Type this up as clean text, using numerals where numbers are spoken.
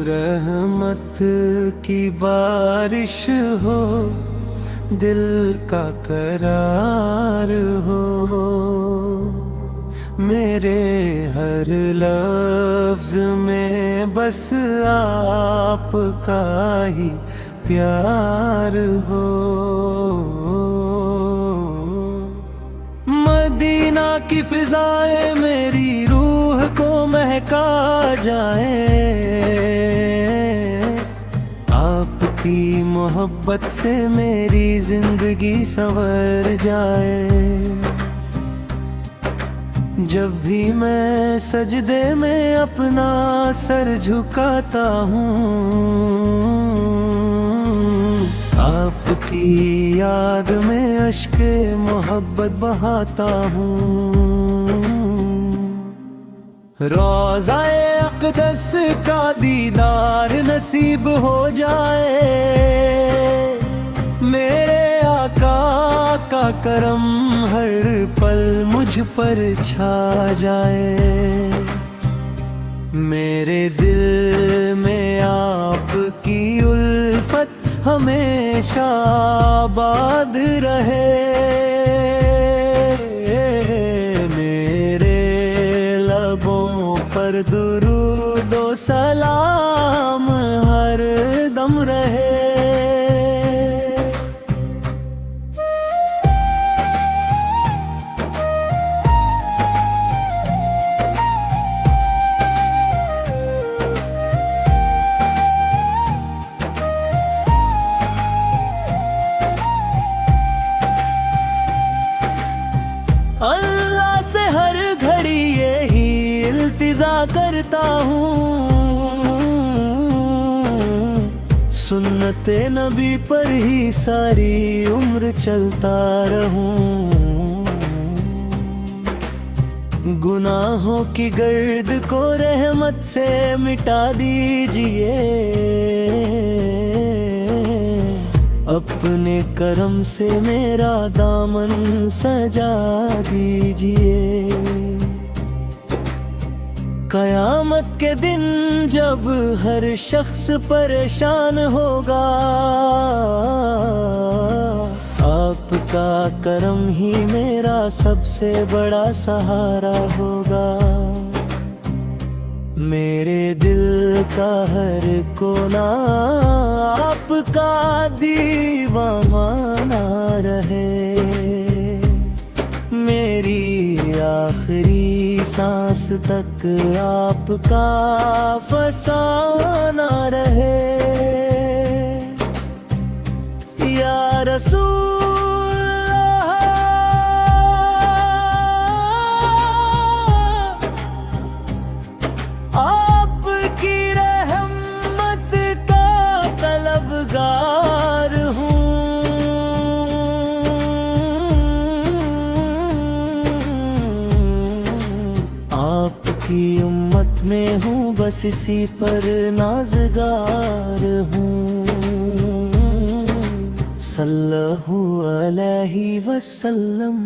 रहमत की बारिश हो, दिल का करार हो, मेरे हर लफ्ज में बस आपका ही प्यार हो। मदीना की फिजाएं मेरी रूह को महका जाए, आपकी मोहब्बत से मेरी जिंदगी संवर जाए। जब भी मैं सजदे में अपना सर झुकाता हूँ, आपकी याद में अश्के मोहब्बत बहाता हूँ। रोज़ाए अक़दस का दीदार नसीब हो जाए, मेरे आका का करम हर पल मुझ पर छा जाए। मेरे दिल में आपकी उल्फत हमेशा आबाद रहे, मेरे लबों पर दुरूद व सलाम हर दम रहे। अल्लाह से हर घड़ी यही इल्तिजा करता हूँ, सुन्नते नबी पर ही सारी उम्र चलता रहूं। गुनाहों की गर्द को रहमत से मिटा दीजिए, अपने करम से मेरा दामन सजा दीजिए। कयामत के दिन जब हर शख्स परेशान होगा, आपका करम ही मेरा सबसे बड़ा सहारा होगा। मेरे दिल का हर कोना आपका दीवाना रहे, मेरी आखिरी सांस तक आपका फसाना रहे। या रसूल आपकी उम्मत में हूँ, बस इसी पर नाज़गार हूँ। सल्लल्लाहु अलैहि वसल्लम।